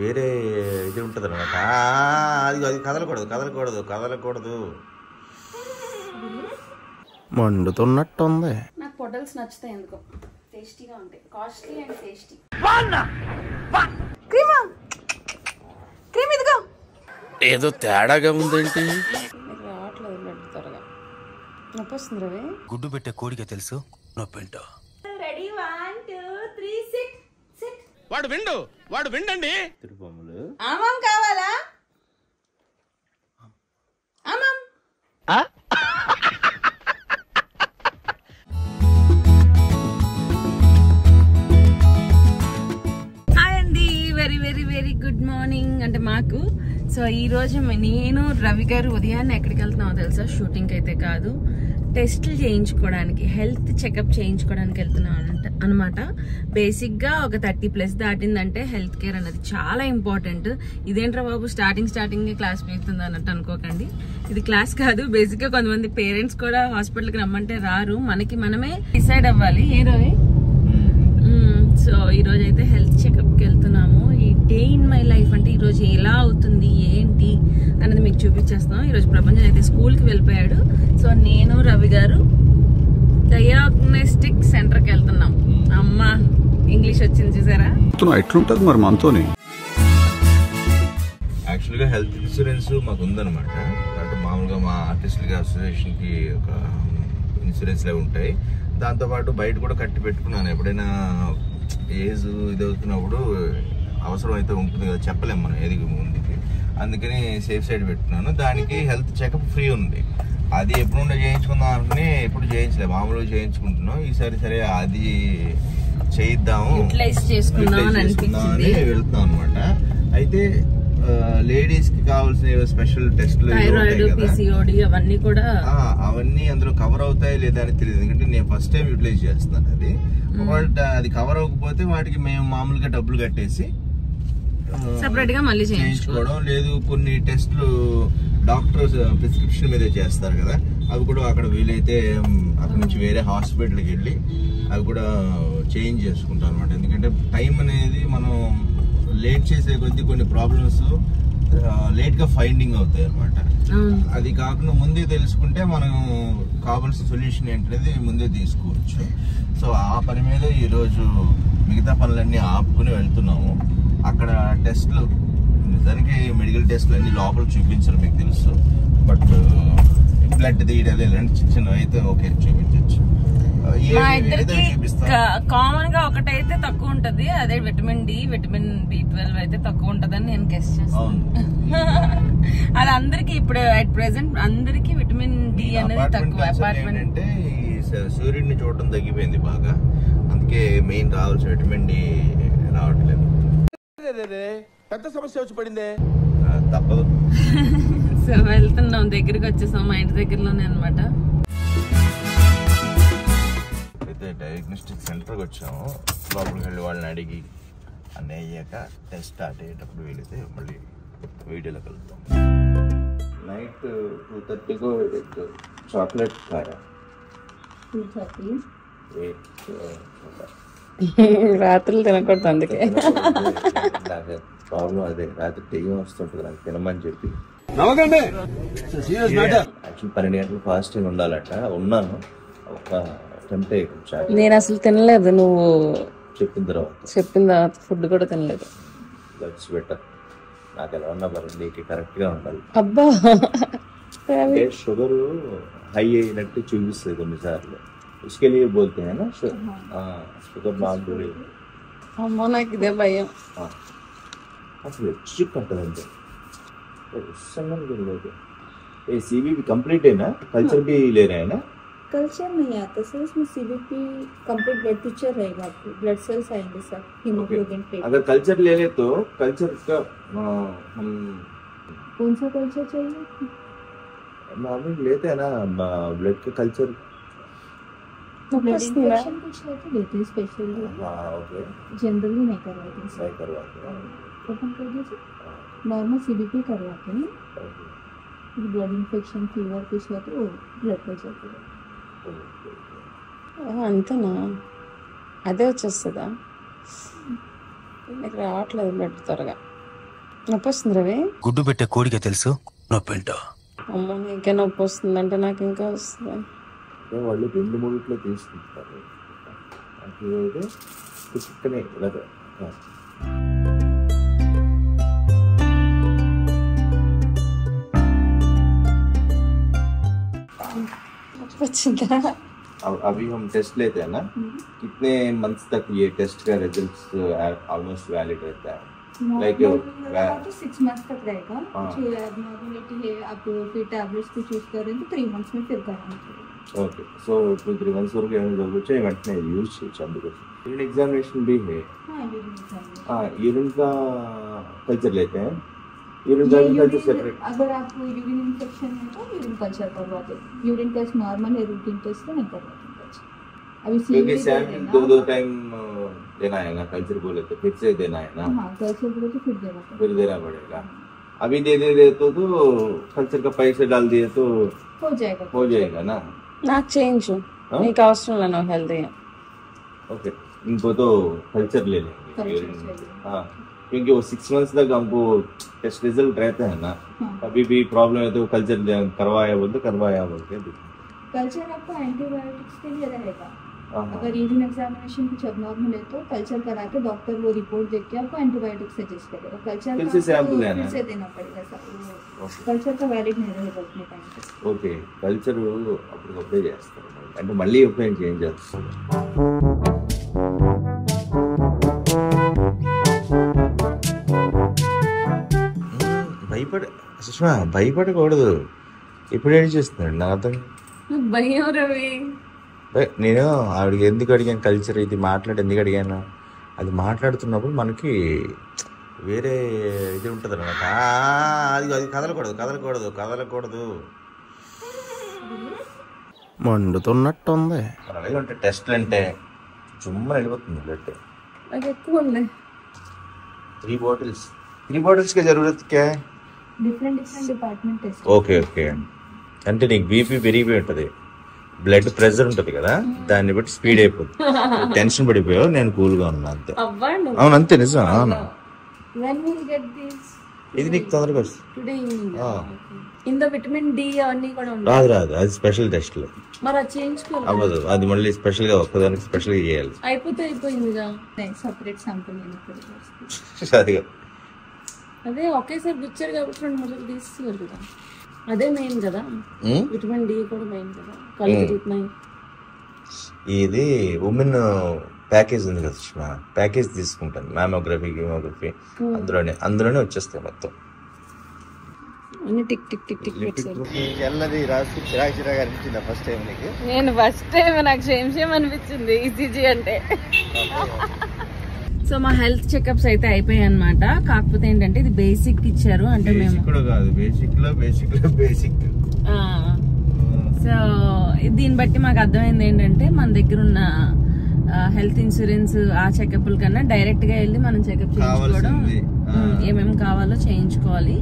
వేరే ఇది ఉంటుంది అనమాట. అది కదలకూడదు. మండుతున్నట్టుంది. నాకు పొటల్స్ నచ్చుతాయి ఎందుకో, టేస్టీగా ఉంటాయి, కాస్ట్లీ అండ్ టేస్టీ. క్రీమ్ ఇదిగో. ఏదో తేడాగా ఉందేంటి? రావట్లేదు బ్లడ్ త్వరగా. నొప్పి వస్తుంది రవి. గుడ్డు పెట్టే కోడిగా తెలుసు నొప్పింటో. Ready 1 2 3 SIT. వాడు విండండి. తిరుపములు ఆమం కావాలా? ఆమం. హాయ్ అండి, very very very good morning అంటే మాకు. సో ఈ రోజు నేను రవి గారు ఉదయాన్నే ఎక్కడికి వెళ్తున్నామో తెలుసా? షూటింగ్ అయితే కాదు, టెస్టులు చేయించుకోవడానికి, హెల్త్ చెకప్ చేయించుకోవడానికి వెళ్తున్నాం అనమాట. బేసిక్ గా ఒక 30+ దాటిందంటే హెల్త్ కేర్ అనేది చాలా ఇంపార్టెంట్. ఇదేంట్రా బాబు స్టార్టింగ్ క్లాస్ పెడుతుంది అన్నట్టు అనుకోకండి. ఇది క్లాస్ కాదు. బేసిక్ గా కొంతమంది పేరెంట్స్ కూడా హాస్పిటల్కి రమ్మంటే రారు, మనమే డిసైడ్ అవ్వాలి. ఏ రోజు సో ఈ రోజు అయితే హెల్త్ చెకప్కి వెళ్తున్నాము. ఈ డే ఇన్ మై లైఫ్ అంటే ఈ రోజు ఎలా అవుతుంది ఏంటి అనేది మీకు చూపించేస్తాం. ఈరోజు ప్రపంచం అయితే స్కూల్కి వెళ్ళిపోయాడు. సో నేను రవి గారు డయాగ్నోస్టిక్ సెంటర్కి వెళ్తున్నాం. అమ్మా ఇంగ్లీష్ వచ్చింది చూసారా? ఎట్లుంటది మరి మనతోని. యాక్చువల్గా హెల్త్ ఇన్సూరెన్స్ మాకు ఉందన్నమాట. అంటే మామూలుగా మా ఆర్టిస్టులకి అసోసియేషన్కి ఒక ఇన్సూరెన్స్ అవి ఉంటాయి. దాంతోపాటు బయట కూడా కట్టి పెట్టుకున్నాను. ఎప్పుడైనా ఏజ్ ఇది అవుతున్నప్పుడు అవసరం అయితే ఉంటుంది కదా, చెప్పలేము మనం ఏది ముందుకి. అందుకని సేఫ్ సైడ్ పెట్టుకున్నాను. దానికి హెల్త్ చెకప్ ఫ్రీ ఉంది. అది ఎప్పుడు చేయించుకుందాం అనుకుని ఎప్పుడు చేయించలేదు, మామూలుగా చేయించుకుంటున్నాం. ఈసారి సరే అది చేయిద్దాము, చేసుకుందామని వెళ్తున్నాం అనమాట. అయితే లేడీస్ కి కావాల్సిన స్పెషల్ టెస్ట్లు అవన్నీ అందులో కవర్ అవుతాయి లేదా అని తెలియదు. ఎందుకంటే నేను ఫస్ట్ టైం యూటిలైజ్ చేస్తున్నాను. అది ఒకవేళ అది కవర్ అవ్వకపోతే వాటికి మేము మామూలుగా డబ్బులు కట్టేసి సెపరేట్ గా మళ్ళీ చేయించుకోవడం. లేదు కొన్ని టెస్ట్లు డాక్టర్ ప్రిస్క్రిప్షన్ మీద చేస్తారు కదా, అవి కూడా అక్కడ వీలైతే అక్కడ నుంచి వేరే హాస్పిటల్కి వెళ్ళి అవి కూడా చేంజ్ చేసుకుంటాం అనమాట. ఎందుకంటే టైం అనేది మనం లేట్ చేసే కొద్దీ కొన్ని ప్రాబ్లమ్స్ లేట్ గా ఫైండింగ్ అవుతాయి అనమాట. అది కాకుండా ముందే తెలుసుకుంటే మనం కావాల్సిన సొల్యూషన్ ఏంటనేది ముందే తీసుకోవచ్చు. సో ఆ పని మీద ఈరోజు మిగతా పనులన్నీ ఆపుకుని వెళ్తున్నాము. అక్కడ టెస్ట్లు, నిజానికి మెడికల్ టెస్ట్లు అన్ని లోపల చూపించరు మీకు తెలుసు. బట్ బ్లడ్ తీయడాలి ఇలాంటి చిన్న అయితే ఓకే చూపించవచ్చు. కామన్ గా ఒకటైతే తక్కువ ఉంటది, అదే విటమిన్ డి, విటమిన్ B12 అయితే తక్కువ ఉంటదని నేను గెస్ చేస్తాను. అది అందరికి ఇప్పుడు అట్ ప్రెసెంట్ అందరికి విటమిన్ డి అనేది తక్కువ. అపార్ట్మెంట్ అంటే సూర్యుడిని చూడటం తగ్గిపోయింది బాగా, అందుకే మెయిన్ రావాల్సిన విటమిన్ డి రావట్లేదు. పెద్ద సమస్య వచ్చి పడిందే, తప్పదు. సో వెళ్తున్నాం, దగ్గరికి వచ్చేసాం, మా ఇంటి దగ్గరలోనే అనమాట. అయితే డయాగ్నోస్టిక్ సెంటర్కి వచ్చాము. లోపలికి వెళ్ళి వాళ్ళని అడిగి అన్నీ అయ్యాక టెస్ట్ స్టార్ట్ అయ్యేటప్పుడు వీలైతే మళ్ళీ వీడియోలో కలుద్దాం. నైట్ 2:30కు చాక్లెట్ కారా 2:30 రాత్రులు తినకూడదు, అందుకే ప్రాబ్లం అదే. రాత్రి తెయ్యం వస్తుంటుంది నాకు తినమని చెప్పి. యాక్చువల్ 12 గంటలు ఫాస్టింగ్ ఉండాలట. ఉన్నాను, ఒక అటెంప్ట్ అయ్యి నేను అసలు తినలేదు. నువ్వు చెప్పిన తర్వాత ఫుడ్ కూడా తినలేదు. That's better. నాకు ఎలా ఉన్నా మరి నీకు కరెక్ట్ గా ఉండాలి. అబ్బా షుగర్ హై అయినట్టు చూపిస్తుంది కొన్నిసార్లు. उसके लिए बोलते हैं ना షుగర్ బాగుంటుంది. అమ్మో నాకు ఇదే భయం. అసలు చిక్ అంటదంటే ये सीबीपी कंप्लीट है ना, कल्चर भी ले रहे हैं ना? कल्चर नहीं आता सर, इसमें सीबीपी कंप्लीट ब्लड पिक्चर रहेगा, आपको ब्लड सेल्स आएंगे सर, हीमोग्लोबिन प्लेटलेट. अगर कल्चर ले ले तो कल्चर का हम कौन सा कल्चर चाहिए? नॉर्मल लेते हैं ना ब्लड का कल्चर. ब्लड इन्फेक्शन कुछ है तो लेते हैं स्पेशली. ओके, जनरली नहीं करवाते. सही करवाते हैं. ओपन कर दीजिए. नॉर्मल सीबीपी करवाते हैं. ब्लड इन्फेक्शन फीवर कुछ है तो ब्लड प्रेशर को. అంతేనా? అదే వచ్చేస్తుందా? నీకు రావట్లేదు బ్లడ్ త్వరగా. నొప్పి వస్తుంది రవి. గుడ్డు పెట్టే కోడికే తెలుసు నొప్పింటో. అమ్మో నీకే నొప్పి వస్తుంది అంటే నాకు ఇంకా వస్తుంది. వాళ్ళు 2-3 తీసుకుంటారు. అయితే చిక్కనే ఇలాగ अभी हम टेस्ट लेते हैं ना, कितने मंथ्स तक ये टेस्ट का रिजल्ट्स ऑलमोस्ट वैलिड रहता है? लाइक 6 months तक रहेगा. एबनॉर्मलिटी है आप फिर टैबलेट्स को चूज करें तो 3 months में फिर कराना चाहिए. ओके, सो 3 months వరకు ఏమైనా జరగచ్చు, వెంటనే యూజ్ చేయొచ్చు. అందుకోసం यूरिन एग्जामिनेशन भी है. यूरिन का कल्चर लेते हैं. यूरिन का कल्चर सेपरेट. अगर आपको यूरिन इन्फेक्शन है तो यूरिन कल्चर करवाते. यूरिन टेस्ट नॉर्मल है, रूटीन टेस्ट नहीं करवाते. अभी क्योंकि सैंपल 2 टाइम देना है ना, कल्चर बोले तो फिर से देना है ना. हाँ, कल्चर बोले तो फिर देना पड़ेगा. अभी दे दे तो कल्चर का पैसे डाल दिए तो हो जाएगा ना. నాకు చేయించు, నీకు అవసరం లేదు, నాకు హెల్తీ. ओके, इनको तो कल्चर ले लेंगे. हाँ, क्योंकि वो 6 months तक हमको टेस्ट रिजल्ट रहता है ना. कभी भी प्रॉब्लम है तो कल्चर करवाया बोलते कल्चर आपको एंटीबायोटिक्स के लिए रहेगा. अगर यूरिन एग्जामिनेशन कुछ अबनॉर्मल है तो कल्चर करा के डॉक्टर वो रिपोर्ट देख के आपको एंटीबायोटिक सजेस्ट करेगा. कल्चर फिर से सैंपल लेना है, फिर से देना पड़ेगा. कल्चर का वैलिड नहीं रहेगा उतने टाइम तक. ఓకే, కల్చర్ అప్పటికప్పుడే చేస్తారు అంటే మళ్ళీ ఎప్పుడైనా చేంజ్ చేస్తారు. సుష్మా భయపడకూడదు. ఇప్పుడు ఏం చేస్తున్నాడు నాకు అర్థం. భయం రవి. నేను ఆవిడకి ఎందుకు అడిగాను కల్చర్ ఇది ఎందుకు అడిగాను, అది మాట్లాడుతున్నప్పుడు మనకి వేరే ఇది ఉంటుంది అనమాట. అది కదలకూడదు. మండుతున్నట్టుంది. అలాగే ఉంటాయి టెస్ట్లు అంటే చుమ్మని వెళ్ళిపోతుంది బ్లడ్. నాకు ఎక్కువ ఉన్నాయి. 3 bottles के जरूरत क्या है? Different department test. ఓకే అంటే నీకు బీపీ పెరిగిపోయి ఉంటుంది, బ్లడ్ ప్రెషర్ ఉంటుంది కదా, దాన్ని బట్టి స్పీడ్ అయిపోతుంది. టెన్షన్ పడిపోయావు, నేను కూల్గా ఉన్నా అంతే. అవును అంతే, నిజం. అవును, ఇది నీకు తొందరగా వస్తుంది. ఇందులో విటమిన్ డి అవన్నీ కూడా రాదు, అది స్పెషల్ టెస్ట్ లో మరి అది చేయించుకోవాలి. అవ్వదు, అది మళ్ళీ స్పెషల్ గా ఒక్కదానికి స్పెషల్ గా చేయాలి. అయిపోయిందిగా. సెపరేట్ శాంపుల్ అదే ఒకేసారి గుచ్చారు కాబట్టి 2 మొదలు తీసేవారు కదా. అదే మెయిన్ కదా, విటమిన్ డి కూడా మెయిన్ కదా. కళ్ళు తిరుగుతున్నాయి. ఇది ఉమెన్ ప్యాకేజ్ ఉంది కదా సుష్మా, ప్యాకేజ్ తీసుకుంటాను. మ్యామోగ్రఫీ గిమోగ్రఫీ అందులోనే వచ్చేస్తాయి మొత్తం. Tick tick tick tick first time నీకు? నేను ఫస్ట్ టైం నాకు సేమ్ అనిపించింది ఈసీజీ అంటే. సో మా హెల్త్ చెకప్స్ అయితే అయిపోయాయి అనమాట. కాకపోతే ఏంటంటే ఇది బేసిక్ ఇచ్చారు, అంటే మేము బేసిక్. సో దీన్ని బట్టి మాకు అర్థమైంది ఏంటంటే మన దగ్గర ఉన్న హెల్త్ ఇన్సూరెన్స్ ఆ చెకప్ల కన్నా డైరెక్ట్ గా వెళ్ళి మనం చెకప్ చేయించుకోవడం, ఏమేమి కావాలో చేయించుకోవాలి.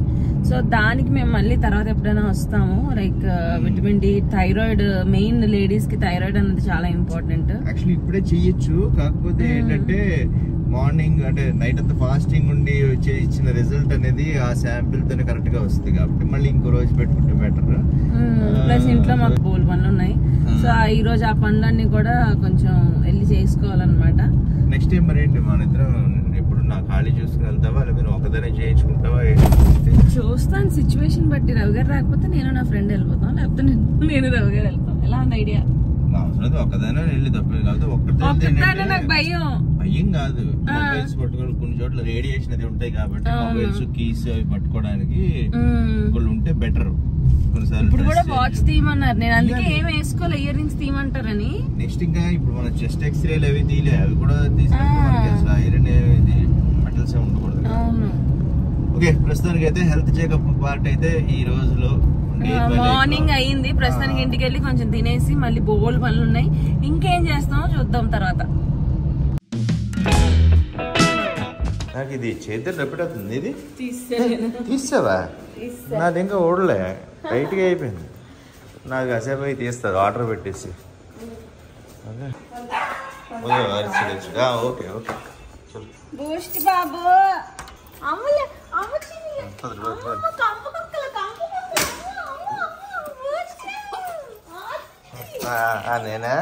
సో దానికి మేము మళ్ళీ తర్వాత ఎప్పుడైనా వస్తాము. Like vitamin D, thyroid, main ladies కి థైరాయిడ్ అనేది చాలా ఇంపార్టెంట్. యాక్చువల్లీ ఇప్పుడే చెయ్యొచ్చు, కాకపోతే ఏంటంటే మార్నింగ్ అంటే నైట్ అంతా ఫాస్టింగ్ ఉండి ఇచ్చిన రిజల్ట్ అనేది ఆ శాంపిల్ తోనే కరెక్ట్ గా వస్తుంది కాబట్టి మళ్ళీ ఇంకో రోజు పెట్టుకుంటే బెటర్. ప్లస్ ఇంట్లో మాకు బోల్ పనులు ఉన్నాయి. సో ఈ రోజు ఆ పనులన్నీ కూడా కొంచెం వెళ్ళి చేసుకోవాలన్నమాట. నెక్స్ట్ టైం మరి ఏంటి మన ఇద్దరం ఎప్పుడు నా ఖాళీ చూసుకుని వెళ్తావా, లేదా ఒకదానే చేయించుకుంటావా? చూస్తాను సిచ్యువేషన్ బట్టి. రవి గారు రాకపోతే నేను నా ఫ్రెండ్ వెళ్ళిపోతాం, లేకపోతే నేను రవి గారు వెళ్తాం. ఎలా ఉంది ఐడియా? అవసరం ఒకదానే వెళ్ళి తప్పలేదు, కాదు ఒక్కటే నాకు భయం కాదు. మొబైల్స్ పట్టుకోవడం కొన్ని చోట్ల రేడియేషన్ అది ఉంటాయి కాబట్టి మొబైల్స్ కీస్ అవి పట్టుకోవడానికి ఒకళ్ళు ఉంటే బెటర్. ఇప్పుడు కూడా వాచ్ తీయమన్నారు, నేను అందుకే ఏం వేసుకోవాలి, ఇయర్ రింగ్స్ తీయమంటారని. నెక్స్ట్ ఇంకా ఇప్పుడు మన చెస్ట్ ఎక్స్రేలు అవి తీయలే, అవి కూడా తీసినప్పుడు ఐరన్ మెటల్స్ ఉండకూడదు. ఓకే, ప్రస్తుతానికి అయితే హెల్త్ చెకప్ పార్ట్ అయితే ఈ రోజులో మార్నింగ్ అయ్యింది. ప్రస్తుతానికి ఇంటికి వెళ్ళి కొంచెం తినేసి మళ్ళీ బోల్ పనులు ఉన్నాయి, ఇంకేం చేస్తామో చూద్దాం తర్వాత. నాకు ఇది చేద్దాం ఎప్పుడవుతుంది, ఇది తీసావా? నాది ఇంకా ఓడలే, టైట్ గా అయిపోయింది. నాకు అసేపు అయి తీస్తుంది ఆర్డర్ పెట్టేసి. ఓకే ఓకే బూస్ట్ బాబు. అమ్మ నేనా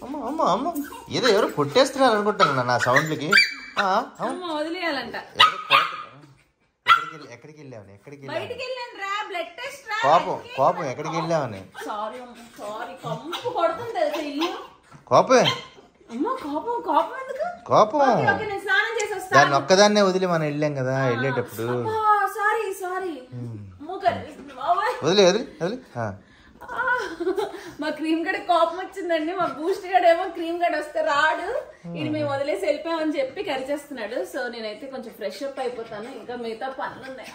అమ్మ అమ్మ అమ్మ ఏదో ఎవరు కొట్టేస్తున్నారు అనుకుంటాను నా సౌండ్లకి. వదిలేయాలంట. ఎక్కడికి వెళ్ళావని కోపం ఎక్కడికి వెళ్ళావని కోపం దాన్ని ఒక్కదాన్నే వదిలి మనం వెళ్ళాం కదా వెళ్ళేటప్పుడు. వదిలే వదిలి వదిలి. మా క్రీమ్ గడ కోపం వచ్చిందండి. మా బూస్ట్ గడ ఏమో క్రీమ్ గడ వస్తే రాడు, ఇది మేము వదిలేసి వెళ్ళిపోయామని చెప్పి కరిచేస్తున్నాడు. సో నేనైతే కొంచెం ఫ్రెష్ అప్ అయిపోతాను, ఇంకా మిగతా పనులు ఉన్నాయి.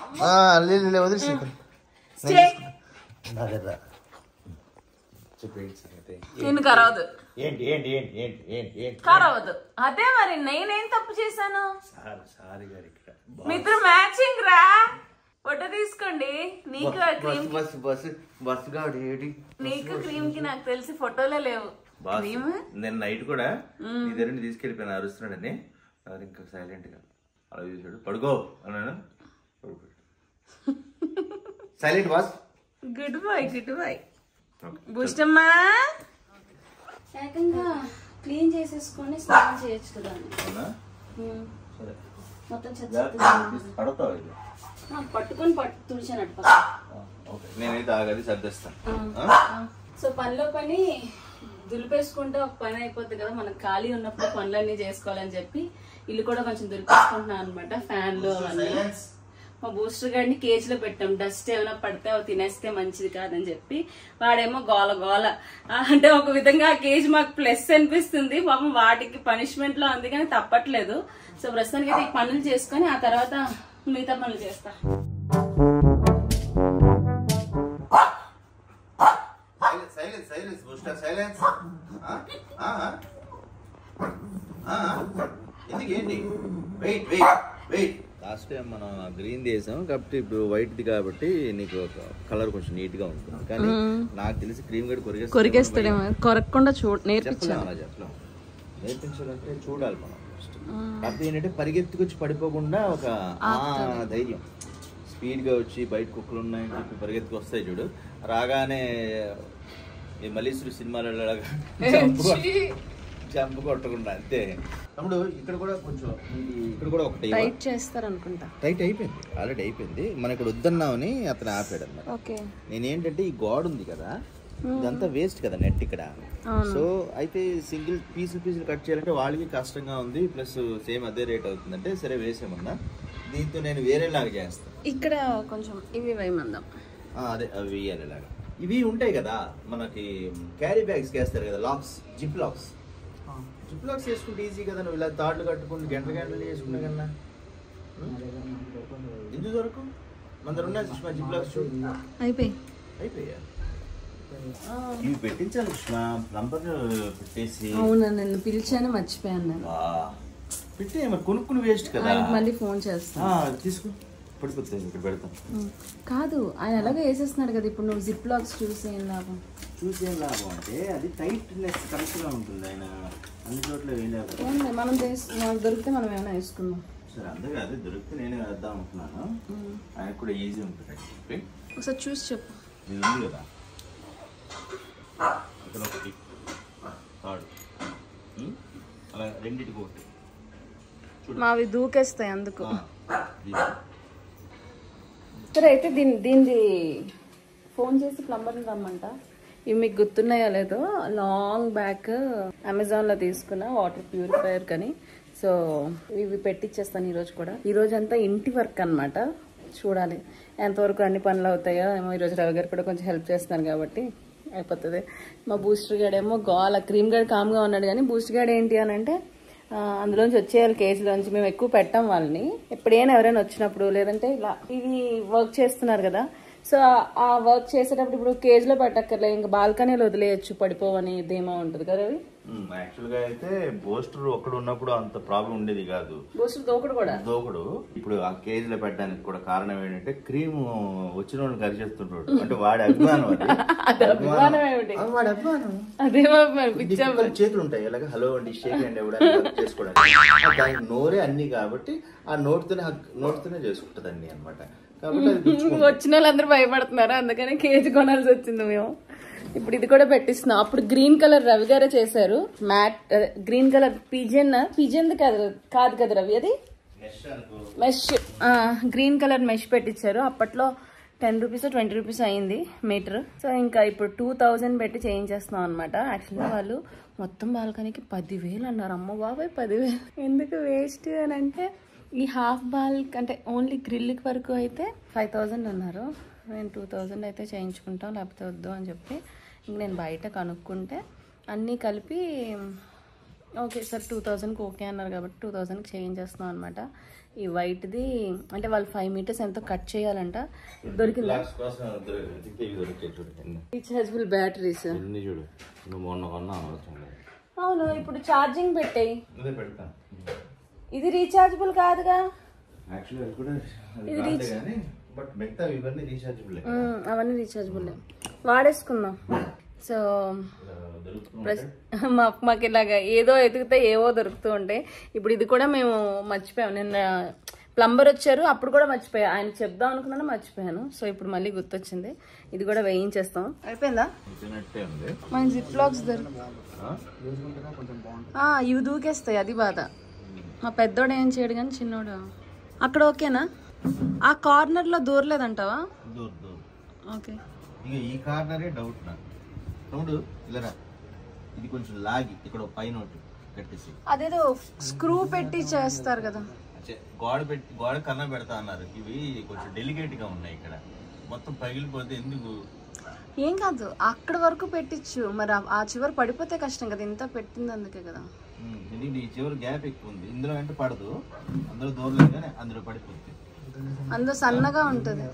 నేను కరవదు కరవదు. అదే మరి నేనేం తప్పు చేశాను? మీతో మ్యాచింగ్ రా, ఫోటో తీసుకోండి. నీకు నీకు క్రీమ్ కి నాకు తెలిసి ఫోటోలే లేవు. నేను నైట్ కూడా నీ దగ్గర తీసుకెళ్ళిపోయాను అరుస్తున్నాడని. ఇంకా సైలెంట్ గా అలా చూసాడు. పడుకో అన్నాను. Silent boss. Good boy good boy. బూస్టమ్మా ఏకంగా క్లీన్ చేసేసుకొని స్నానం చేయొచ్చు కదా. మొత్తం పట్టుకొని తుడిచానట్టు. నేనైతే ఆగది సర్దేస్తాను. సో పనిలో పని దులిపేసుకుంటే ఒక పని అయిపోద్ది కదా, మనం ఖాళీ ఉన్నప్పుడు పనులన్నీ చేసుకోవాలని చెప్పి ఇల్లు కూడా కొంచెం దులిపేసుకుంటున్నాం అనమాట. ఫ్యాన్లు అవన్నీ. మా బూస్టర్ గారిని కేజ్ లో పెట్టాం, డస్ట్ ఏమైనా పడితే అవి తినేస్తే మంచిది కాదని చెప్పి. వాడేమో గోల గోల. అంటే ఒక విధంగా ఆ కేజ్ మాకు ప్లస్ అనిపిస్తుంది, పాపం వాటికి పనిష్మెంట్ లో ఉంది కానీ తప్పట్లేదు. సో ప్రస్తుతానికి అయితే ఈ పనులు చేసుకొని ఆ తర్వాత మిగతా పనులు చేస్తా. లాస్ట్ టైం మనం గ్రీన్ చేసాం కాబట్టి ఇప్పుడు వైట్ కాబట్టి నీకు కలర్ కొంచెం నీట్ గా ఉంటుంది. కానీ నాకు తెలిసి క్రీమ్ గడ్ కొరికేస్తాడేమో. కొరకకుండా నేర్పించాలి. నేర్పించాలంటే చూడాలి మనం. కాకపోతే ఏంటంటే పరిగెత్తుకొచ్చి పడిపోకుండా ఒక ధైర్యం, స్పీడ్ గా వచ్చి బయట కుక్కలు ఉన్నాయని చెప్పి పరిగెత్తుకు వస్తాయి చూడు. రాగానే ఈ మల్లీశ్వరి సినిమాలలో జంప్ కొట్టకుండా అంతే. తమ్ముడు ఇక్కడ కూడా కొంచెం ఇక్కడ కూడా ఒకటి టైట్ చేస్తారు అనుకుంటా. టైట్ అయిపోయింది, ఆల్రెడీ అయిపోయింది. మన ఇక్కడ వద్దన్నామని అతను ఆపాడు అన్నమాట. నేనేంటంటే ఈ గోడ ఉంది కదా, ఇదంతా వేస్ట్ కదా నెట్ ఇక్కడ. సో అయితే సింగిల్ పీసులు కట్ చేయాలంటే వాళ్ళకి కష్టంగా ఉంది, ప్లస్ సేమ్ అదే రేట్ అవుతుందంటే సరే వేసేమన్నా. దీంతో నేను వేరేలాగా చేస్తాను. ఇక్కడ కొంచెం ఇవి వేయమందాం. అదే అవి వేయాలిలాగా. ఇవి ఉంటాయి కదా మనకి క్యారీ బ్యాగ్స్ వేస్తారు కదా, లాక్స్, జిప్ లాక్స్ వేసుకుంటే ఈజీ కదా. నువ్వు ఇలా తాళ్ళు కట్టుకుని గంటలు చేసుకునే కన్నా ఎందుకు దొరకు మన దగ్గర ఉన్నాయి సుష్మా జిప్ లాక్స్. అయిపోయా ఇవి పెట్టించాలి సుష్మా, ప్లంబర్ పెట్టేసి. అవునా, నేను పిలిచాను మర్చిపోయాను. పెట్టే మరి కొనుక్కుని వేస్ట్ కదా. మళ్ళీ ఫోన్ చేస్తా, తీసుకో పడిపోతుంది. ఇక్కడ పెడతాం. కాదు ఆయన ఎలాగో వేసేస్తున్నాడు కదా, ఇప్పుడు నువ్వు జిప్ లాక్స్ చూసేం లాభం అంటే అది టైట్నెస్ కరెక్ట్ గా ఉంటుంది. ఆయన అన్ని చోట్ల వేయలేదు. మనం మనకు దొరికితే మనం ఏమైనా వేసుకుందాం. సరే అందుకే అదే దొరికితే నేను వేద్దాం అనుకున్నాను. ఆయనకు కూడా ఈజీ ఉంటుంది. ఒకసారి చూసి చెప్పు. ఇది ఉంది కదా ఇక్కడ ఒకటి తాడు, అలా రెండింటికి ఒకటి. మావి దూకేస్తాయి అందుకు. సరే అయితే దీన్ని ఫోన్ చేసి ప్లంబర్ని రమ్మంట. ఇవి మీకు గుర్తున్నాయో లేదో, లాంగ్ బ్యాక్ అమెజాన్లో తీసుకున్న వాటర్ ప్యూరిఫైయర్ కానీ. సో ఇవి పెట్టిచ్చేస్తాను ఈరోజు కూడా. ఈరోజు అంతా ఇంటి వర్క్ అనమాట. చూడాలి ఎంతవరకు అన్ని పనులు అవుతాయో ఏమో. ఈరోజు రవి గారు కూడా కొంచెం హెల్ప్ చేస్తాను కాబట్టి అయిపోతుంది. మా బూస్టర్ గాడేమో గోల. క్రీమ్ గార్డ్ కామ్గా ఉన్నాడు కానీ బూస్టర్ గార్డ్ ఏంటి అని అంటే అందులోంచి వచ్చేయాలి కేజీలోంచి. మేము ఎక్కువ పెట్టాం వాళ్ళని. ఎప్పుడైనా ఎవరైనా వచ్చినప్పుడు లేదంటే ఇలా ఇవి వర్క్ చేస్తున్నారు కదా, సో ఆ వర్క్ చేసేటప్పుడు ఇప్పుడు కేజీలో పెట్టక్కర్లే, ఇంకా బాల్కనీలో వదిలేయచ్చు పడిపోవని ధీమా ఉంటుంది కదా. అవి యాక్చువల్ గా అయితే బూస్టర్ ఒక్కడ ఉన్నప్పుడు అంత ప్రాబ్లం ఉండేది కాదు. బూస్టర్ దోకుడు ఇప్పుడు ఆ కేజీ లో పెట్టడానికి కూడా కారణం ఏంటంటే క్రీమ్ వచ్చిన వాళ్ళని కరిచేస్తుంటాడు. అంటే వాడి అభిమానం వాడి అభిమానం చేతులు ఉంటాయి ఇలాగ హలో అండి షేక్ అండి ఎవడానికి చేసుకోవడానికి. దానికి నోరే అన్ని కాబట్టి ఆ నోటితోనే చేసుకుంటది అన్ని అనమాట. కాబట్టి వచ్చిన వాళ్ళందరూ భయపడుతున్నారు, అందుకని కేజీ కొనాల్సి వచ్చింది మేము. ఇప్పుడు ఇది కూడా పెట్టిస్తున్నాం. అప్పుడు గ్రీన్ కలర్ రవి గారే చేశారు, మ్యాట్ గ్రీన్ కలర్ పిజియన్ కాదు కదా రవి, అది మెష్ గ్రీన్ కలర్ మెష్ పెట్టించారు. అప్పట్లో 10 రూపీస్ 20 రూపీస్ అయింది మీటర్. సో ఇంకా ఇప్పుడు 2000 పెట్టి చేయించేస్తున్నాం అనమాట. యాక్చువల్గా వాళ్ళు మొత్తం బాల్కనీకి 10,000 అన్నారు. అమ్మ బాబాయ్ 10,000 ఎందుకు వేస్ట్ అని అంటే, ఈ హాఫ్ బాల్ అంటే ఓన్లీ గ్రిల్కి వరకు అయితే 5,000 అన్నారు. నేను 2,000 అయితే చేయించుకుంటాం, లేకపోతే వద్దు అని చెప్పి ఇంక నేను బయట కనుక్కుంటే అన్నీ కలిపి ఓకే సార్ 2,000కి ఓకే అన్నారు కాబట్టి 2,000కి చేయించేస్తున్నాం అనమాట. ఈ వైట్ది అంటే వాళ్ళు 5 మీటర్స్ ఎంతో కట్ చేయాలంట. దొరికిందా? Rechargeable batteries. అవును, ఇప్పుడు ఛార్జింగ్ పెట్టాయి. ఇది రీచార్జబుల్ కాదుగా. అవన్నీ రీచార్జబుల్ వాడేసుకుందాం. సో మాకు ఇలాగా ఏదో ఎతికితే ఏవో దొరుకుతూ ఉంటాయి. ఇప్పుడు ఇది కూడా మేము మర్చిపోయాము. నిన్న ప్లంబర్ వచ్చారు, అప్పుడు కూడా మర్చిపోయా. ఆయన చెప్దాం అనుకున్నాను, మర్చిపోయాను. సో ఇప్పుడు మళ్ళీ గుర్తొచ్చింది, ఇది కూడా వేయించేస్తాం. అయిపోయిందా? మన జిప్ లాక్స్ ఇవి దూకేస్తాయి, అది బాధ. మా పెద్దోడు ఏం చేయడు కానీ చిన్నోడు అక్కడ ఓకేనా? ఆ కార్నర్ లో దూరలేదంటావా? ఓకే, ఇక ఈ కార్నరే డౌట్ నాకు. చూడు ఇలా ఇది కొంచెం లాగి ఇక్కడ పైన కట్టేసి అదేదో స్క్రూ పెట్టి చేస్తారు కదా. గోడ కన్నా పెడతా అన్నారు. ఇవి కొంచెం డెలికేట్ గా ఉన్నాయి, ఇక్కడ మొత్తం పగిలిపోతే ఎందుకు? ఏం కాదు, అక్కడ వరకు పెట్టించు. మరి ఆ చివరి పడిపోతే కష్టం కదా, ఇంత పెట్టింది అందుకే కదా. ఈ చివరి గ్యాప్ ఎక్కువ ఉంది, ఇందులో అంటే పడదు, అందులో దూరలేదు కానీ అందులో పడిపోతుంది. అందులో సన్నగా ఉంటది.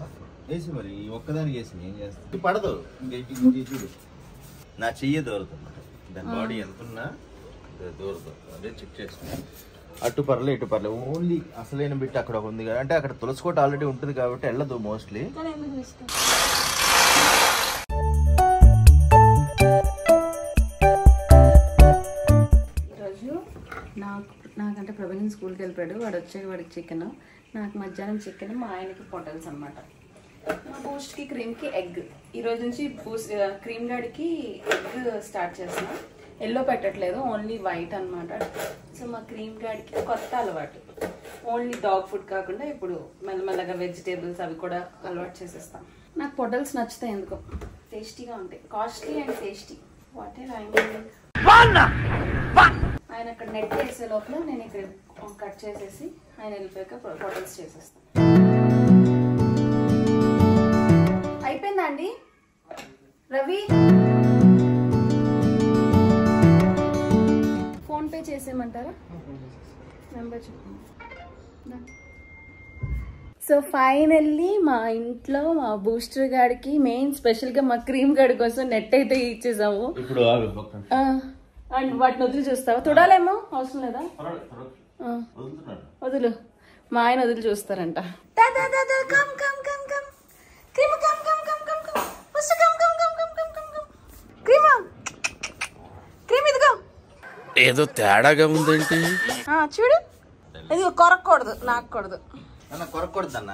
వేసి మరి ఒక్కదానికి వేసి ఏం చేస్తుంది, పడదు. చూడు నా చెయ్యి దూరుతుంది, దాని బాడీ ఎంత ఉన్నా దూరుతుంది. అదే చెక్ చేసుకున్నాను. అటు పర్లే ఇటు పర్లే, ఓన్లీ అసలైన బిట్ అక్కడ ఉంది కదా. అంటే అక్కడ తులసికోట ఆల్రెడీ ఉంటుంది కాబట్టి వెళ్ళదు మోస్ట్లీ. ఈరోజు నాకంటే ప్రవీణ్ స్కూల్కి వెళ్ళిపోయాడు. వాడు వచ్చాక వాడికి చికెన్, నాకు మధ్యాహ్నం చికెన్, మా ఆయనకి పొటల్స్ అనమాట. బూస్ట్కి క్రీమ్కి ఎగ్. ఈరోజు నుంచి క్రీమ్ గాడికి ఎగ్ స్టార్ట్ చేస్తున్నాం. ఎల్లో పెట్టట్లేదు, ఓన్లీ వైట్ అనమాట. సో మా క్రీమ్ గాడికి కొత్త అలవాటు, ఓన్లీ డాగ్ ఫుడ్ కాకుండా ఇప్పుడు మెల్లమెల్లగా వెజిటేబుల్స్ అవి కూడా అలవాటు చేసేస్తాం. నాకు పొటల్స్ నచ్చుతాయి ఎందుకో, టేస్టీగా ఉంటాయి. Costly and tasty. What a ఆయన అక్కడ నెట్ వేసే లోపల నేను ఇక్కడ కట్ చేసేసి ఆయన వెళ్ళిపోయాక పొటల్స్ చేసేస్తాను. అయిపోయిందా అండి రవి? ఫోన్ పే చేసేయమంటారా? నెంబర్ చెప్పండి. సో ఫైనల్లీ మా ఇంట్లో మా బూస్టర్ గాడికి మెయిన్ స్పెషల్ గా మా క్రీమ్ గాడి కోసం నెట్ అయితే ఇచ్చేసాము. అండ్ వాటిని వదిలి చూస్తావా? తుడాలేమో అవసరం లేదా? వదులు, మా ఆయన వదిలి చూస్తారంట. ఏదో తేడాగా ఉందేంటి? చూడు, ఇది కొరకూడదు, నాకూడదు. కొరకూడదు అన్న,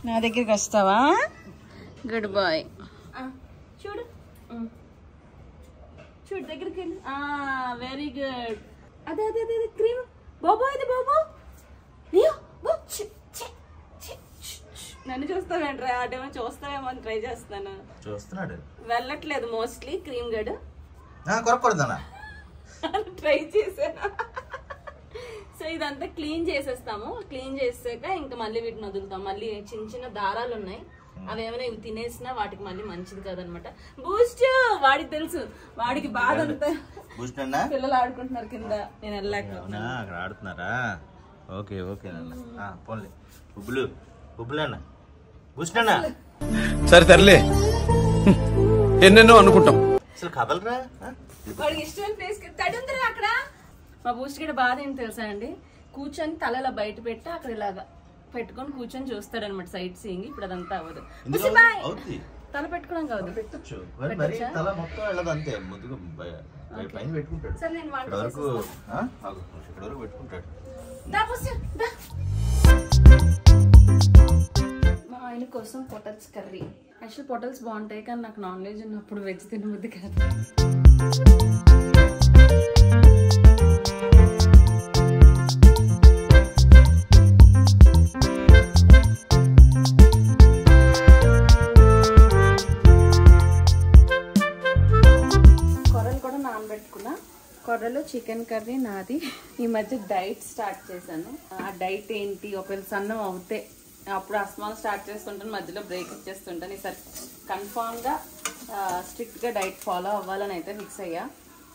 నా దగ్గరికి వస్తావా? Good boy. చూడు చూడు, దగ్గరికి వెళ్ళి. Very good. అదే అదే అదే క్రీమ్. బాబు ఇది బాబు, నన్ను చూస్తావేంట్రా? అటేమో చూస్తావేమో అని ట్రై చేస్తాను. చూస్తున్నాడు, వెళ్ళట్లేదు మోస్ట్లీ క్రీమ్ గడ్. కొరకూడదన్నా ట్రై చేసాను. సో ఇదంతా క్లీన్ చేసేస్తాము. క్లీన్ చేసాక ఇంకా మళ్ళీ వీటిని వదులుతాం. మళ్ళీ చిన్న చిన్న దారాలు ఉన్నాయి, అవేమైనా ఇవి తినేసినా వాటికి మళ్ళీ మంచిది కాదనమాట. బూస్ట్ వాడికి తెలుసు, వాడికి బాధ అంతా. పిల్లలు ఆడుకుంటున్నారు కింద, నేను వెళ్ళాక. అక్కడ ఆడుతున్నారా? ఓకే ఓకే అన్న, పోన్లే. బుబ్బులు బుబ్బులు అన్న, బూస్ట్ అన్న. సరే తరలే, ఎన్నెన్నో అనుకుంటాం. అసలు కదలరా వాడికి ఇష్టమైన ప్లేస్ తడి ఉందిరా అక్కడ. మా బూస్ట్ గడ బాధ ఏంటి తెలుసా అండి, కూర్చొని తల ఇలా బయట పెట్టి అక్కడ ఇలాగా పెట్టుకొని కూర్చొని చూస్తాడు అనమాట సైట్ సీయింగ్. ఇప్పుడు అదంతా అవ్వదు, తల పెట్టుకోవడం కావద్దు. పెట్టచ్చు మరి తల మొత్తం వెళ్ళదు అంతే, ముద్దుగా పైన పెట్టుకుంటాడు. సరే నేను ఇక్కడ వరకు పెట్టుకుంటాడు. మా ఆయన కోసం పొటల్స్ కర్రీ. యాక్చువల్ పొటల్స్ బాగుంటాయి కానీ నాకు నాన్ వెజ్ ఉన్నప్పుడు వెజ్ తినబుద్ధి కాదు. కొర్రలు కూడా నానబెట్టుకున్నా. కొర్రలు చికెన్ కర్రీ నాది. ఈ మధ్య డైట్ స్టార్ట్ చేశాను. ఆ డైట్ ఏంటి, ఒకవేళ సన్నం అవుతే అప్పుడు అస్మాలు స్టార్ట్ చేస్తుంటాను, మధ్యలో బ్రేక్ ఇచ్చేస్తుంటాను. ఈసారి కన్ఫామ్గా స్ట్రిక్ట్గా డైట్ ఫాలో అవ్వాలని అయితే ఫిక్స్ అయ్యా.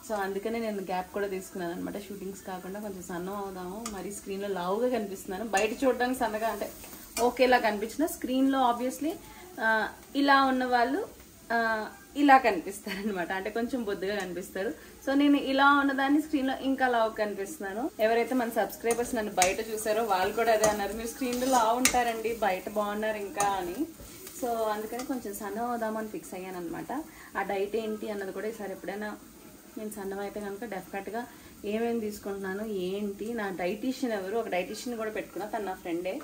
సో అందుకనే నేను గ్యాప్ కూడా తీసుకున్నాను అనమాట. షూటింగ్స్ కాకుండా కొంచెం సన్నం అవుదాము. మరి స్క్రీన్లో లావుగా కనిపిస్తున్నాను. బయట చూడడానికి సన్నగా అంటే ఓకేలా కనిపించిన, స్క్రీన్లో ఆబ్వియస్లీ ఇలా ఉన్న వాళ్ళు ఇలా కనిపిస్తారనమాట. అంటే కొంచెం బొద్దుగా కనిపిస్తారు. సో నేను ఇలా ఉన్నదాన్ని స్క్రీన్ లో ఇంకా లావు కనిపిస్తున్నాను. ఎవరైతే మన సబ్స్క్రైబర్స్ నన్ను బయట చూసారో వాళ్ళు కూడా అదే అన్నారు, మీరు స్క్రీన్ లో లావు ఉంటారండి, బయట బాగున్నారు ఇంకా అని. సో అందుకని కొంచెం సన్నం అవుదామని ఫిక్స్ అయ్యాను అనమాట. ఆ డైట్ ఏంటి అన్నది కూడా ఈసారి ఎప్పుడైనా నేను సన్నం అయితే కనుక డెఫినెట్గా ఏమేమి తీసుకుంటున్నాను ఏంటి, నా డైటీషియన్ ఎవరు, ఒక డైటీషియన్ కూడా పెట్టుకున్నా, తను నా ఫ్రెండే.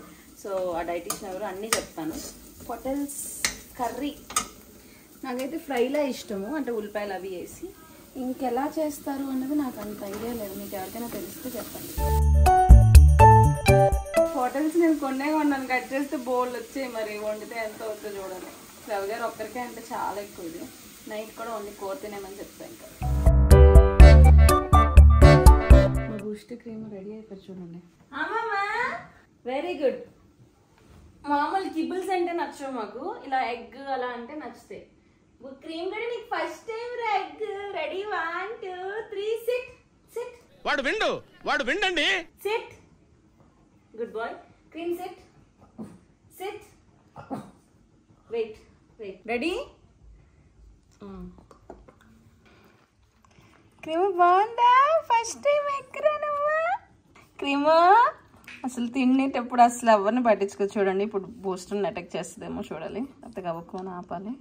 సో ఆ డైటీషియన్ ఎవరు అన్నీ చెప్తాను. పొటల్స్ కర్రీ నాకైతే ఫ్రైలా ఇష్టము, అంటే ఉల్లిపాయలు అవి వేసి. ఇంకెలా చేస్తారు అన్నది నాకు అంత ఐడియా లేదు, మీకు ఎవరికైనా తెలిస్తే చెప్పండి. హోటల్స్ నేను కొన్నాను, కట్ చేస్తే బోల్డ్ వచ్చాయి, మరి వండితే ఎంత అవుతుందో చూడాలి. రవి గారు ఒక్కరికే అంటే చాలా ఎక్కువ, ఇది నైట్ కూడా వండి కూర తినేమని చెప్తాను. ఇంకా మా బూస్ట్ క్రీమ్ రెడీ అయిపోయి చూడండి. Very good. మామూలు కిబుల్స్ అంటే నచ్చవు మాకు, ఇలా ఎగ్ అలా అంటే నచ్చుతాయి. క్రీమ్ కూడా నీకు first time egg ready. 1 2 3 sit sit. వాడు విండండి. Sit. Good boy. Cream sit sit. Wait wait. Ready. Cream బాగుందా? ఫస్ట్ టైం ఎగ్ రానమ్మా. క్రీమ్ అసలు తినేటప్పుడు అసలు ఎవరిని పట్టించుకో. చూడండి ఇప్పుడు బూస్టర్ని అటాక్ చేస్తుందేమో చూడాలి, అంత గవ్వకొని ఆపాలి.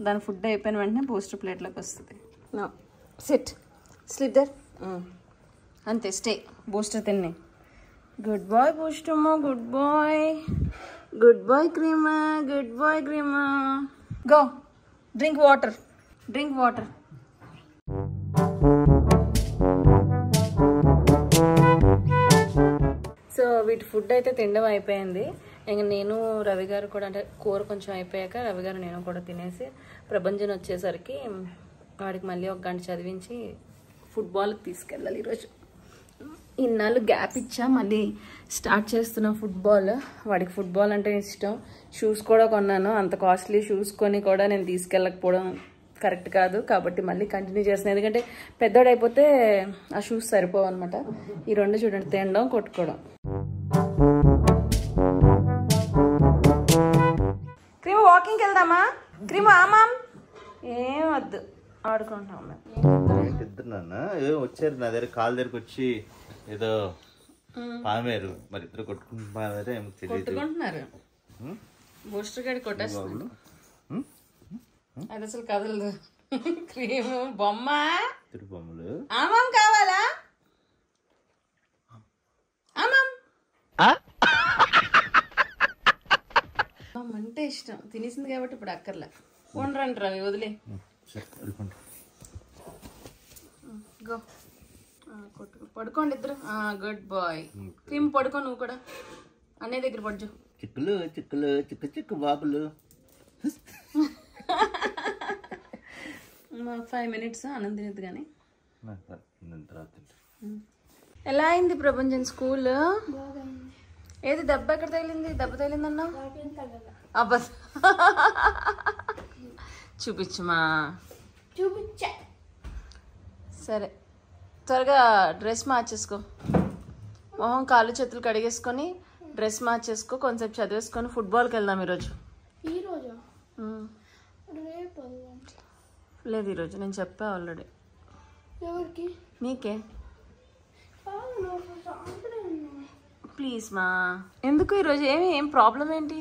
దాని ఫుడ్ అయిపోయిన వెంటనే బూస్టర్ ప్లేట్లోకి వస్తుంది. సిట్ స్లిద్దర్ అంతే, స్టే. బూస్టర్ తిని. గుడ్ బాయ్ బూస్టమ్మా, గుడ్ బాయ్. గుడ్ బాయ్ క్రీమా, గుడ్ బాయ్ క్రీమా. Go drink water, drink water. So వీటి ఫుడ్ అయితే తినడం అయిపోయింది. ఇంక నేను రవి గారు కూడా, అంటే కూర కొంచెం అయిపోయాక రవి గారు నేను కూడా తినేసి, ప్రభంజన్ వచ్చేసరికి వాడికి మళ్ళీ 1 గంట చదివించి ఫుట్బాల్కి తీసుకెళ్ళాలి ఈరోజు. ఇన్నాళ్ళు గ్యాప్ ఇచ్చా, మళ్ళీ స్టార్ట్ చేస్తున్నా ఫుట్బాల్. వాడికి ఫుట్బాల్ అంటే ఇష్టం. షూస్ కూడా కొన్నాను, అంత కాస్ట్లీ షూస్ కొని కూడా నేను తీసుకెళ్ళకపోవడం కరెక్ట్ కాదు, కాబట్టి మళ్ళీ కంటిన్యూ చేస్తున్నాను. ఎందుకంటే పెద్దోడైపోతే ఆ షూస్ సరిపోవు అనమాట. ఈ 2 చూడండి, తినడం కొట్టుకోవడం. క్రీమ్ వాకింగ్కి వెళ్దామా? క్రీమ్ ఆమాం ఏం వద్దు, ఆడుకుంటాం మేము. ఇద్దరు నాన్న ఏదో వచ్చారు నా దగ్గర, కాళ్ళ దగ్గరకు వచ్చి ఏదో పామారు, మరి ఇద్దరు కొట్టుకుంటున్నారో ఏమో తెలియదు. కొట్టుకుంటున్నారు. బూస్టర్ గడి కొట్టేస్తున్నాడు, అది అసలు కదలదు. క్రీమ్ బొమ్మ, బొమ్మలు ఆమాం కావాలా? ఆమాం అంటే ఇష్టం, తినేసింది కాబట్టి ఇప్పుడు అక్కర్లే. ఉండరండి రవి, వదిలే. గో పడుకోండి ఇద్దరు. Good boy. క్రీమ్ పడుకో, నువ్వు కూడా అన్నయ్య దగ్గర పడుచు. చిక్కులు చిక్కులు చిక్కు చిక్కు బాబులు. 5 minutes అన్నం తినద్దు కానీ. ఎలా అయింది ప్రభంజన్ స్కూల్? ఏది దెబ్బ ఎక్కడ తగిలింది? దెబ్బ తగిలిందన్నా అబ్బా, చూపించమా? చూపించా. సరే త్వరగా డ్రెస్ మార్చేసుకో, మొహం కాళ్ళు చేతులు కడిగేసుకొని డ్రెస్ మార్చేసుకో, కొంచెంసేపు చదివేసుకొని ఫుట్బాల్కి వెళ్దాం ఈరోజు. లేదు ఈరోజు నేను చెప్పా ఆల్రెడీ. ఎవరికి? నీకే. ప్లీజ్ మా. ఎందుకు ఈరోజు ఏం ప్రాబ్లం ఏంటి?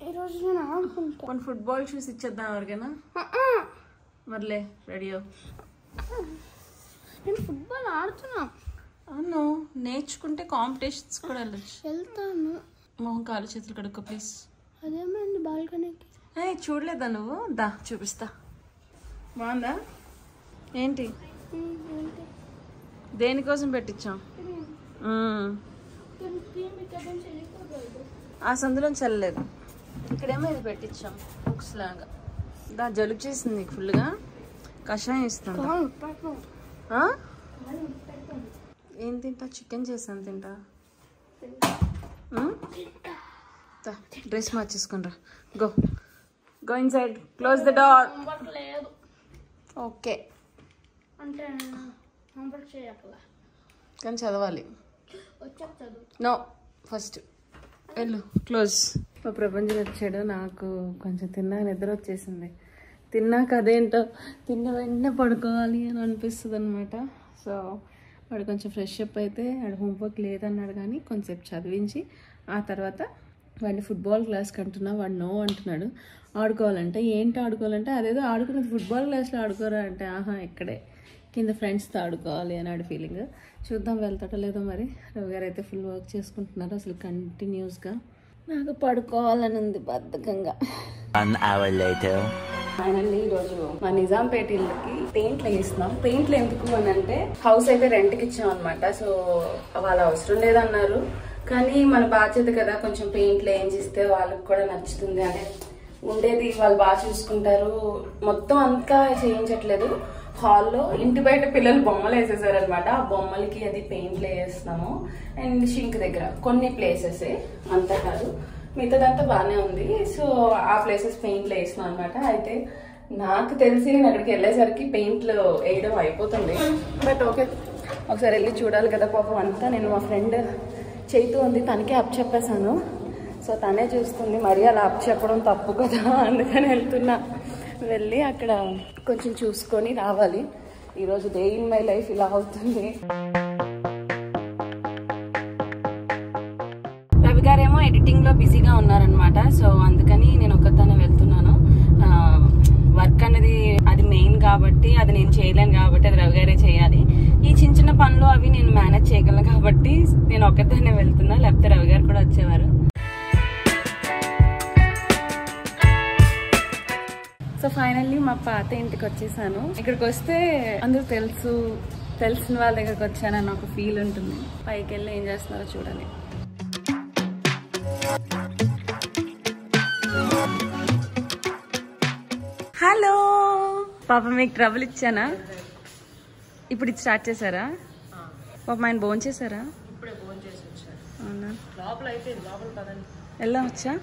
ఈరోజు నేను ఆడుకుంటా. కొన్ని ఫుట్బాల్ షూస్ ఇచ్చేద్దాం ఎవరికైనా. మర్లే రెడీ. నేను ఫుట్బాల్ ఆడుతున్నా. అవును, నేర్చుకుంటే కాంపిటీషన్స్ కూడా వెళ్తాను. మొహం కాలు చేతులు కడుక్కో ప్లీజ్. అదేమైంది బాల్కనీకి? చూడలేదా నువ్వు? దా చూపిస్తా. బాగుందా? ఏంటి దేనికోసం పెట్టించాం? ఆ సందులో చల్లలేదు. ఇక్కడేమో ఇది పెట్టించాం బుక్స్ లాగా. దా జలుబు చేసింది నీకు ఫుల్గా. కషాయం ఇస్తుంది. ఏం తింటా? చికెన్ చేసాను తింటా. డ్రెస్ మార్చేసుకుని రా. Go inside. Close the door. Okay అంటే కానీ చదవాలి. వచ్చాక నో ఫస్ట్ వెళ్ళు. క్లోజ్. మా ప్రపంచం వచ్చాడు. నాకు కొంచెం తిన్నాక నిద్ర వచ్చేసింది. తిన్నాక అదేంటో తిన్న వెంటనే పడుకోవాలి అని అనిపిస్తుంది అనమాట. సో వాడు కొంచెం ఫ్రెష్ అప్ అయితే వాడు హోంవర్క్ లేదన్నాడు కానీ కొంచెంసేపు చదివించి ఆ తర్వాత వాడిని ఫుట్బాల్ క్లాస్కి అంటున్నా. వాడు నో అంటున్నాడు. ఆడుకోవాలంటే ఏంటి ఆడుకోవాలంటే అదేదో ఆడుకునేది ఫుట్బాల్ క్లాస్లో ఆడుకోరా అంటే ఆహా ఇక్కడే కింద ఫ్రెండ్స్తో ఆడుకోవాలి అని ఆడి ఫీలింగ్. చూద్దాం వెళ్తాడో లేదో మరి. రవి గారు అయితే ఫుల్ వర్క్ చేసుకుంటున్నారు అసలు కంటిన్యూస్గా. నాకు పడుకోవాలని ఉంది బద్ధకంగా. ఫైనల్లీ ఈరోజు మా నిజాంపేట ఇళ్ళకి పెయింట్లు వేస్తున్నాం. పెయింట్లు ఎందుకు అని అంటే హౌస్ అయితే రెంట్కి ఇచ్చాం అనమాట. సో వాళ్ళ అవసరం లేదన్నారు కానీ మన బాధ్యత కదా కొంచెం పెయింట్లు వేయించిస్తే వాళ్ళకి కూడా నచ్చుతుంది. అంటే ఉండేది వాళ్ళు బాగా చూసుకుంటారు. మొత్తం అంతా చేయించట్లేదు. హాల్లో ఇంటి బయట పిల్లలు బొమ్మలు వేసేసారనమాట. ఆ బొమ్మలకి అది పెయింట్లు వేస్తున్నాము. అండ్ షింక్ దగ్గర కొన్ని ప్లేసెస్ అంతా కాదు, మిగతాదంతా బాగానే ఉంది. సో ఆ ప్లేసెస్ పెయింట్లు వేస్తున్నాం అనమాట. అయితే నాకు తెలిసి నేను అక్కడికి వెళ్ళేసరికి పెయింట్లు వేయడం అయిపోతుంది. బట్ ఓకే ఒకసారి వెళ్ళి చూడాలి కదా పాపం అంతా. నేను మా ఫ్రెండ్ చేతు ఉంది తనకే అప్ చెప్పేశాను. సో తనే చూస్తుంది. మరి అలా అప్ చెప్పడం తప్పు కదా, అందుకని వెళ్తున్నా. వెళ్ళి అక్కడ కొంచెం చూసుకొని రావాలి. ఈరోజు డే ఇన్ మై లైఫ్ ఇలా అవుతుంది. రవి గారేమో ఎడిటింగ్లో బిజీగా ఉన్నారనమాట. సో అందుకని నేను ఒక్కదాన్నే వెళ్తున్నాను. వర్క్ అనేది అది మెయిన్ కాబట్టి అది నేను చేయలేను కాబట్టి అది రవి గారే చేయాలి. ఈ చిన్న చిన్న పనులు అవి నేను మేనేజ్ చేయగలను కాబట్టి నేను ఒక్కదాన్నే వెళ్తున్నా. లేకపోతే రవి గారు కూడా వచ్చేవారు. సో ఫైనల్లీ మా పాత ఇంటికి వచ్చేసాను. ఇక్కడికి వస్తే అందరూ తెలిసిన వాళ్ళ దగ్గరికి వచ్చానని ఒక ఫీల్ ఉంటుంది. పైకి వెళ్ళి ఏం చేస్తున్నారో చూడాలి. హలో పాప, మీకు ట్రబుల్ ఇచ్చానా? ఇప్పుడు ఇది స్టార్ట్ చేశారా? పాప ఆయన భోజనం చేశారా? అవునా? ఎలా వచ్చా?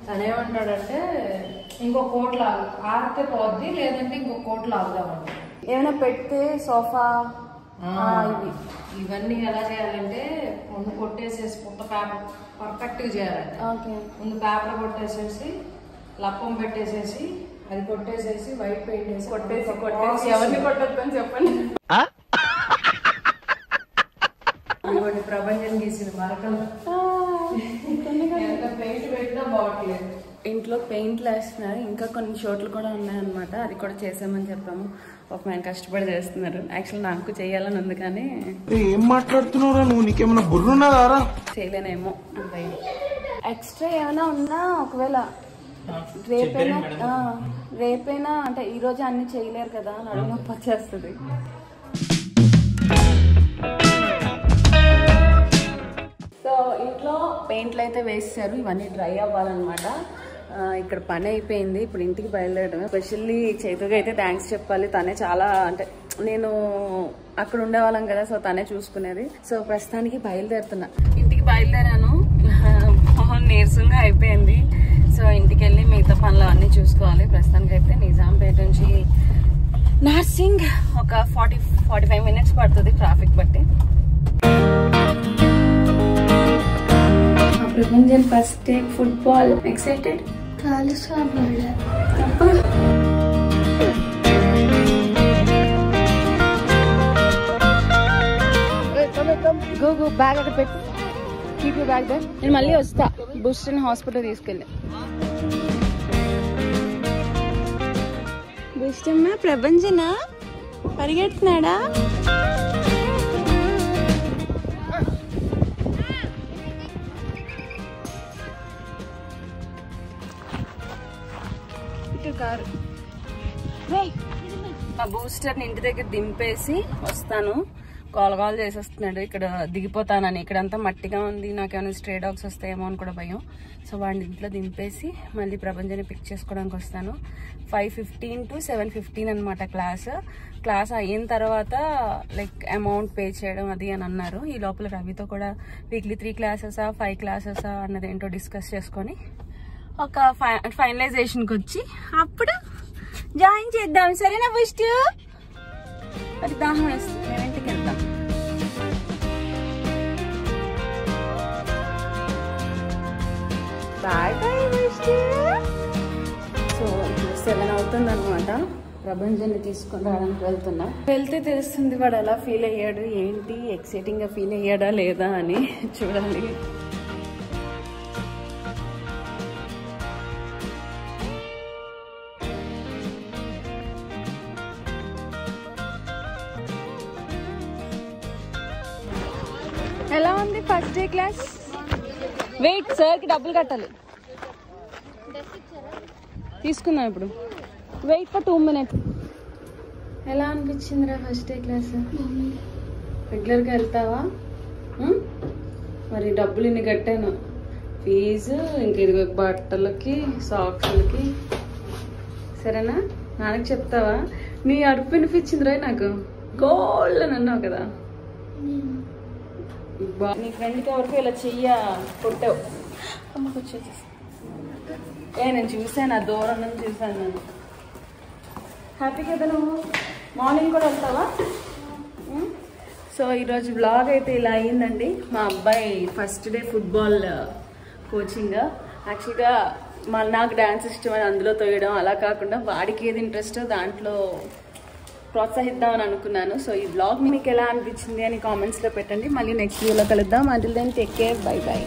తనేమంటాడంటే ఇంకో కోట్ లాగు ఆరితే పోద్ది, లేదంటే ఇంకో కోట్ లాగుదామండి. ఏమైనా పెడితే సోఫా ఇవన్నీ ఎలా చేయాలంటే ముందు కొట్టేసేసి పుట్ట పేపర్ పర్ఫెక్ట్ గా చేయాలంటే ముందు పేపర్ కొట్టేసేసి లప్పం పెట్టేసేసి అది కొట్టేసేసి వైట్ పెయింట్ వేసి కొట్టేసి ఎవరిని కొట్టొద్దని చెప్పండి. ఇవన్నీ ప్రభంజనం గీసిన మరకలు పెయింట్ పెట్టినా బాగట్లేదు. ఇంట్లో పెయింట్లు వేస్తున్నారు. ఇంకా కొన్ని చోట్లు కూడా ఉన్నాయన్నమాట. అది కూడా చేసామని చెప్పాము. ఒక ఆయన కష్టపడి చేస్తున్నారు. యాక్చువల్ నాకు చేయాలని ఉంది కానీ ఏం మాట్లాడుతున్నారా నువ్వు? నీకేమన్నా బుర్రున్నదారా? చేయలేనేమో. ఎక్స్ట్రా ఏమైనా ఉన్నా ఒకవేళ రేపైనా అంటే ఈ రోజు అన్ని చేయలేరు కదా, నడుము నొప్పి వచ్చేస్తుంది. సో ఇంట్లో పెయింట్లు అయితే వేసారు. ఇవన్నీ డ్రై అవ్వాలన్నమాట. ఇక్కడ పని అయిపోయింది. ఇప్పుడు ఇంటికి బయలుదేరడం. స్పెషల్లీ చైతుగా అయితే థ్యాంక్స్ చెప్పాలి. తనే చాలా అంటే నేను అక్కడ ఉండేవాళ్ళం కదా, సో తనే చూసుకునేది. సో ప్రస్తుతానికి బయలుదేరుతున్నా. ఇంటికి బయలుదేరాను. నీరసంగా అయిపోయింది. సో ఇంటికి వెళ్ళి మిగతా పనులు అన్నీ చూసుకోవాలి. ప్రస్తుతానికి అయితే నిజాంపేట నుంచి నార్సింగ్ ఒక 40-45 మినిట్స్ పడుతుంది ట్రాఫిక్ బట్టి. Prabhanjan first day football excited go bag అక్కడ పెట్టు కీప్ యూ బ్యాగ్ there. నేను మళ్ళీ వస్తా బూస్టర్ హాస్పిటల్ తీసుకెళ్ళి. బూస్టమ్మ ప్రభంజన పరిగెడుతున్నాడా? ఇటు కారు. మా బూస్టర్ని ఇంటి దగ్గర దింపేసి వస్తాను. కాల్ చేసేస్తున్నాడు ఇక్కడ దిగిపోతానని. ఇక్కడంతా మట్టిగా ఉంది, నాకేమైనా స్ట్రే డాగ్స్ వస్తాయేమో అని కూడా భయం. సో వాడిని ఇంట్లో దింపేసి మళ్ళీ ప్రభంజని పిక్ చేసుకోవడానికి వస్తాను. 5:15 to 7:15 అనమాట క్లాస్ అయిన తర్వాత లైక్ అమౌంట్ పే చేయడం అది అని అన్నారు. ఈ లోపల రవితో కూడా వీక్లీ 3 క్లాసెసా 5 క్లాసెసా అన్నది ఏంటో డిస్కస్ చేసుకొని ఒక ఫైనలైజేషన్కి వచ్చి అప్పుడు జాయిన్ చేద్దాం. సరేనా ఫస్ట్? అది దాహం వేస్తుంది, మేము ఇంటికి వెళ్తాం. Bye bye first. సో 7 అవుతుంది అనమాట. ప్రభంజన్ని తీసుకుని రావడానికి వెళ్తున్నా. వెళ్తే తెలుస్తుంది వాడు ఎలా ఫీల్ అయ్యాడు, ఏంటి ఎక్సైటింగ్ గా ఫీల్ అయ్యాడా లేదా అని చూడాలి. ఎలా ఉంది ఫస్ట్ డే క్లాస్? వెయిట్, సార్కి డబ్బులు కట్టాలి. తీసుకుందాం ఇప్పుడు. Wait for 2 minutes. ఎలా అనిపించిందిరా ఫస్ట్ డే క్లాస్? రెగ్యులర్గా వెళ్తావా? మరి డబ్బులు ఇన్ని కట్టాను, ఫీజు, ఇంక ఇదిగో బట్టలకి సాక్స్లకి. సరేనా? నాన్నకి చెప్తావా? నీ అడుపు వినిపించిందిరా నాకు. గోల్డ్ అని అన్నావు కదా. నీ ఫ్రెండ్కి ఎవరికి ఇలా చెయ్య కొట్టావు. అమ్మకు వచ్చేసి నేను చూసాను, ఆ దూరం నుంచి చూసాను. నేను హ్యాపీ కదా నువ్వు? మార్నింగ్ కూడా వెళ్తావా? సో ఈరోజు బ్లాగ్ అయితే ఇలా అయ్యిందండి. మా అబ్బాయి ఫస్ట్ డే ఫుట్బాల్ కోచింగ్. యాక్చువల్గా నాకు డ్యాన్స్ ఇష్టం అని అందులో తోయడం, అలా కాకుండా వాడికి ఏది ఇంట్రెస్టో దాంట్లో ప్రోత్సహిద్దామని అనుకున్నాను. సో ఈ బ్లాగ్ మీకు ఎలా అనిపించింది అని కామెంట్స్లో పెట్టండి. మళ్ళీ నెక్స్ట్ వీడియోలో కలుద్దాం. Until then take care, bye by.